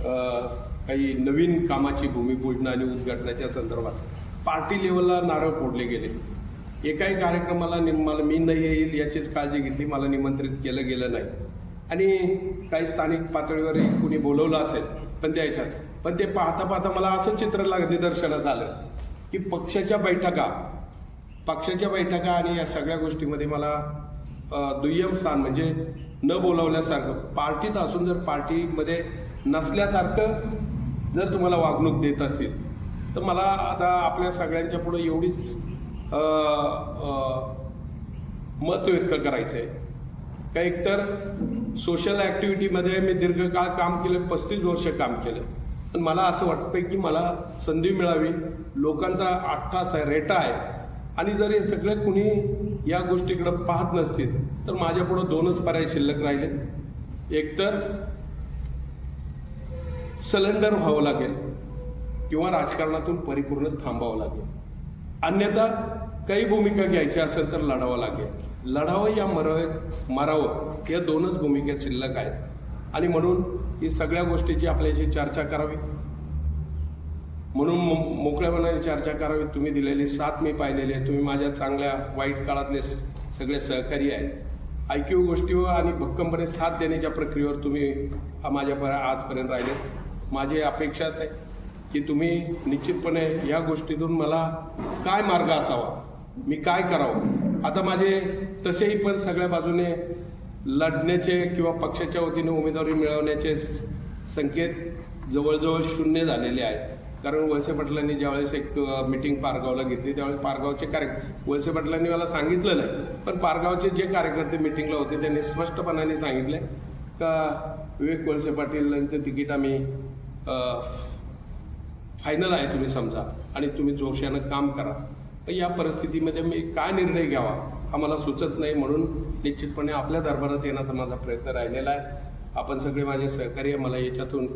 काही नवीन कामाची भूमिपूजन आणि उद्घाटनाच्या संदर्भात पार्टी लेवलला नारळ फोडले गेले. एकाही कार्यक्रमाला मला मी नाही येईल याचीच काळजी घेतली, मला निमंत्रित केलं गेलं नाही. आणि काही स्थानिक पातळीवरही कुणी बोलवलं असेल पण द्यायच्याच. पण ते पाहता पाहता मला असं चित्र निदर्शनास आलं की पक्षाच्या बैठका आणि या सगळ्या गोष्टीमध्ये मला दुय्यम स्थान म्हणजे न बोलावल्यासारखं, पार्टीत असून जर पार्टीमध्ये नसल्यासारखं जर तुम्हाला वागणूक देत असतील तर मला आता आपल्या सगळ्यांच्या पुढे एवढीच मत व्यक्त करायचं आहे का एकतर सोशल ॲक्टिव्हिटीमध्ये मी दीर्घकाळ काम केलं, 35 वर्ष काम केलं. पण मला असं वाटतं की मला संधी मिळावी, लोकांचा अट्टास आहे, रेटा आहे. आणि जर हे सगळे कुणी या गोष्टीकडे पाहत नसतील तर माझ्यापुढं 2च पर्याय शिल्लक राहिले. एकतर सलेंडर व्हावं लागेल किंवा राजकारणातून परिपूर्ण थांबावं लागेल. अन्यथा काही भूमिका घ्यायची असेल तर लढावं लागेल. लढावं या मरावं या 2च भूमिका शिल्लक आहेत. आणि म्हणून ही सगळ्या गोष्टीची आपल्याशी चर्चा करावी, म्हणून मोकळ्या मनाने चर्चा करावी. तुम्ही दिलेली साथ मी पाहिलेली आहे. तुम्ही माझ्या चांगल्या वाईट काळातले सगळे सहकारी आहेत. ऐकीव गोष्टीवर आणि भक्कमपणे साथ देण्याच्या प्रक्रियेवर तुम्ही माझ्या आजपर्यंत राहिले. माझी अपेक्षा आहे की तुम्ही निश्चितपणे या गोष्टीतून मला काय मार्ग असावा, मी काय करावं. आता माझे तसेही पण सगळ्या बाजूने लढण्याचे किंवा पक्षाच्या वतीने उमेदवारी मिळवण्याचे संकेत जवळजवळ शून्य झालेले आहेत. कारण वळसे पाटलांनी ज्यावेळेस एक मिटिंग पारगावला घेतली त्यावेळेस पारगावचे वळसे पाटलांनी मला सांगितलं नाही, पण पारगावचे जे कार्यकर्ते मिटिंगला होते त्यांनी स्पष्टपणाने सांगितले का विवेक वळसे पाटीलांचं तिकीट आम्ही फायनल आहे तुम्ही समजा आणि तुम्ही जोशानं काम करा. तर या परिस्थितीमध्ये मी काय निर्णय घ्यावा हा मला सुचत नाही. म्हणून निश्चितपणे आपल्या दरबारात येण्याचा माझा प्रयत्न राहिलेला आहे. आपण सगळे माझे सहकारी मला याच्यातून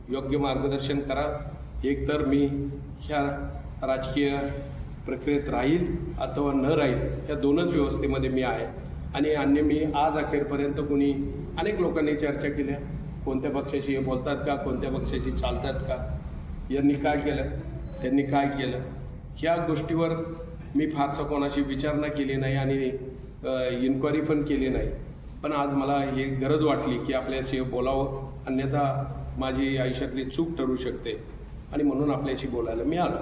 योग्य मार्गदर्शन करा. एकतर मी ह्या राजकीय प्रक्रियेत राहील अथवा न राहील या 2च व्यवस्थेमध्ये मी आहे. आणि अन्य मी आज अखेरपर्यंत कुणी अनेक लोकांनी चर्चा केल्या, कोणत्या पक्षाशी बोलतात का, कोणत्या पक्षाशी चालतात का, यांनी काय केलं, त्यांनी काय केलं, ह्या गोष्टीवर मी फारसं कोणाशी विचारणा केली नाही आणि इन्क्वायरी पण केली नाही. पण आज मला ही गरज वाटली की आपल्याशी बोलावं, अन्यथा माझी आयुष्यातली चूक ठरू शकते आणि म्हणून आपल्याशी बोलायला मी आलो.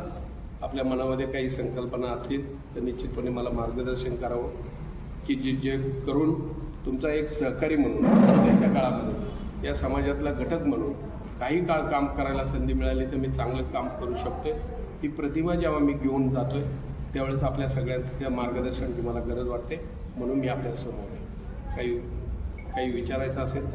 आपल्या मनामध्ये काही संकल्पना असतील तर निश्चितपणे मला मार्गदर्शन करावं की जे करून तुमचा एक सहकारी म्हणून त्याच्या काळामध्ये या समाजातला घटक म्हणून काही काळ काम करायला संधी मिळाली तर मी चांगलं काम करू शकतो. ही प्रतिभा जेव्हा मी घेऊन जातो आहे त्यावेळेस आपल्या सगळ्यांच्या मार्गदर्शनाची मला गरज वाटते. म्हणून मी आपल्यासमोर आहे. काही विचारायचं असेल तर